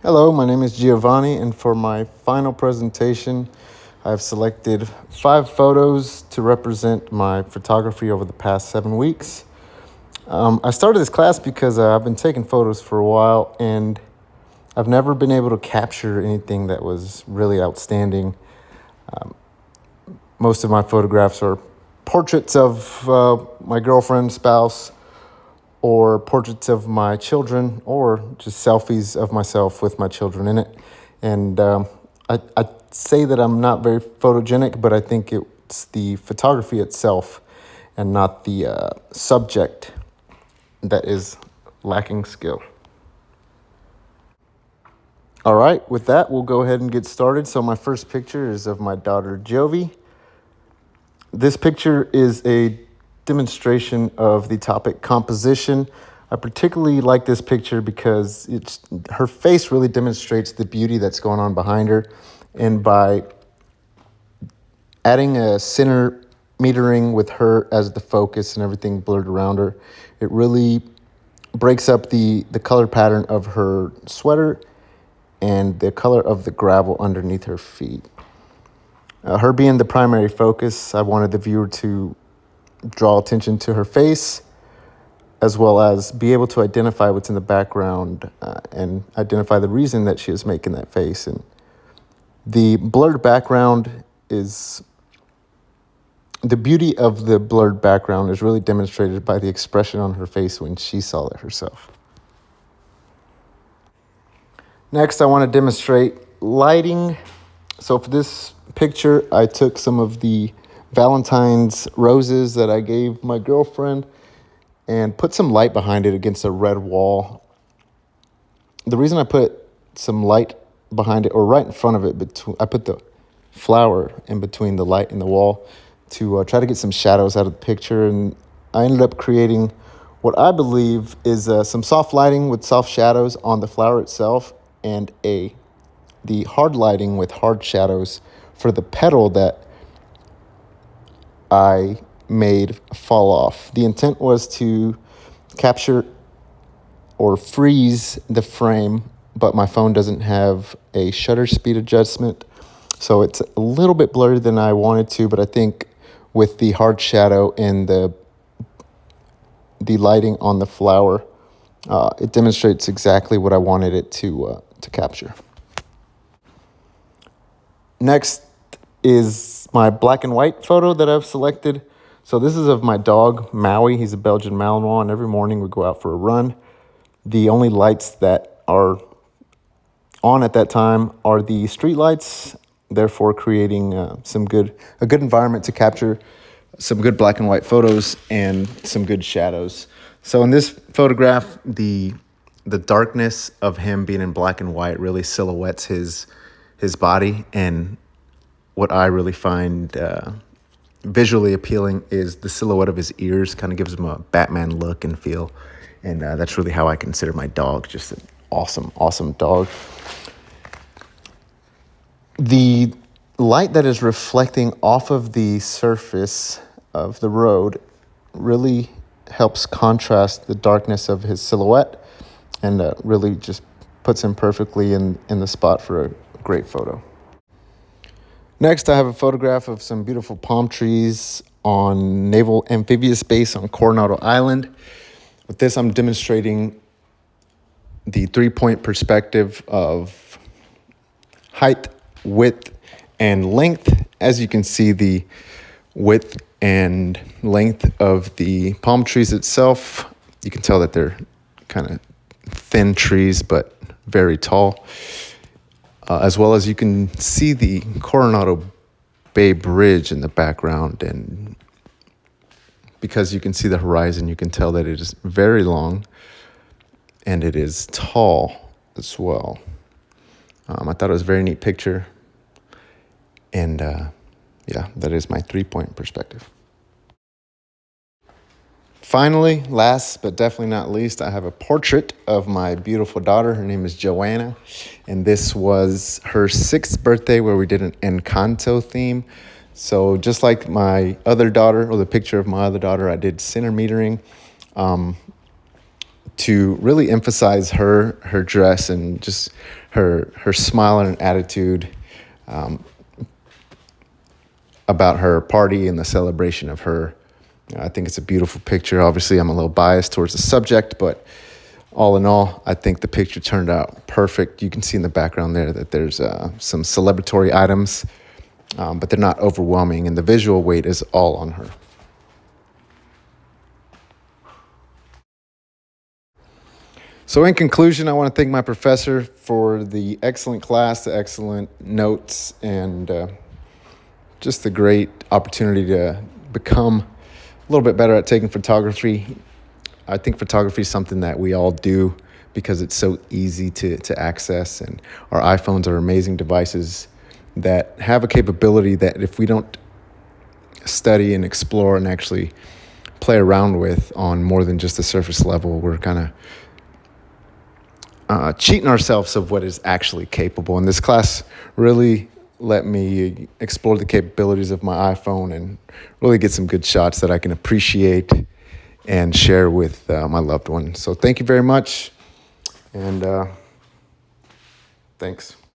Hello, my name is Giovanni, and for my final presentation, I've selected 5 photos to represent my photography over the past 7 weeks. I started this class because I've been taking photos for a while, and I've never been able to capture anything that was really outstanding. Most of my photographs are portraits of my girlfriend, spouse, or portraits of my children, or just selfies of myself with my children in it. And I say that I'm not very photogenic, but I think it's the photography itself and not the subject that is lacking skill. All right, with that, we'll go ahead and get started. So my first picture is of my daughter, Jovi. This picture is a demonstration of the topic composition. I particularly like this picture because her face really demonstrates the beauty that's going on behind her. And by adding a center metering with her as the focus and everything blurred around her, it really breaks up the color pattern of her sweater and the color of the gravel underneath her feet. Her being the primary focus, I wanted the viewer to draw attention to her face, as well as be able to identify what's in the background and identify the reason that she is making that face. And the blurred background is, the beauty of the blurred background is really demonstrated by the expression on her face when she saw it herself. Next, I want to demonstrate lighting. So for this picture, I took some of the Valentine's roses that I gave my girlfriend and put some light behind it against a red wall. The reason I put some light behind it, or right in front of it, I put the flower in between the light and the wall to try to get some shadows out of the picture. And I ended up creating what I believe is some soft lighting with soft shadows on the flower itself, and the hard lighting with hard shadows for the petal that I made fall off. The intent was to capture or freeze the frame, but my phone doesn't have a shutter speed adjustment, so it's a little bit blurry than I wanted to, but I think with the hard shadow and the lighting on the flower, it demonstrates exactly what I wanted it to capture. Next is my black and white photo that I've selected. So this is of my dog, Maui. He's a Belgian Malinois, and every morning we go out for a run. The only lights that are on at that time are the street lights, therefore creating a good environment to capture some good black and white photos and some good shadows. So in this photograph, the darkness of him being in black and white really silhouettes his body, and what I really find visually appealing is the silhouette of his ears. Kind of gives him a Batman look and feel, and that's really how I consider my dog, just an awesome dog. The light that is reflecting off of the surface of the road really helps contrast the darkness of his silhouette, and really just puts him perfectly in the spot for a great photo. Next, I have a photograph of some beautiful palm trees on Naval Amphibious Base on Coronado Island. With this, I'm demonstrating the 3-point perspective of height, width, and length. As you can see, the width and length of the palm trees itself, you can tell that they're kind of thin trees, but very tall. As well as you can see the Coronado Bay Bridge in the background, and because you can see the horizon, you can tell that it is very long and it is tall as well. I thought it was a very neat picture, and that is my 3-point perspective. Finally, last but definitely not least, I have a portrait of my beautiful daughter. Her name is Joanna, and this was her 6th birthday, where we did an Encanto theme. So just like my other daughter, or the picture of my other daughter, I did center metering to really emphasize her dress and just her smile and attitude about her party and the celebration of her. I think it's a beautiful picture. Obviously, I'm a little biased towards the subject, but all in all, I think the picture turned out perfect. You can see in the background there that there's some celebratory items, but they're not overwhelming, and the visual weight is all on her. So in conclusion, I want to thank my professor for the excellent class, the excellent notes, and just the great opportunity to become a little bit better at taking photography. I think photography is something that we all do because it's so easy to access, and our iPhones are amazing devices that have a capability that if we don't study and explore and actually play around with on more than just the surface level, we're kind of cheating ourselves of what is actually capable. And this class really let me explore the capabilities of my iPhone and really get some good shots that I can appreciate and share with my loved one. So thank you very much, and thanks.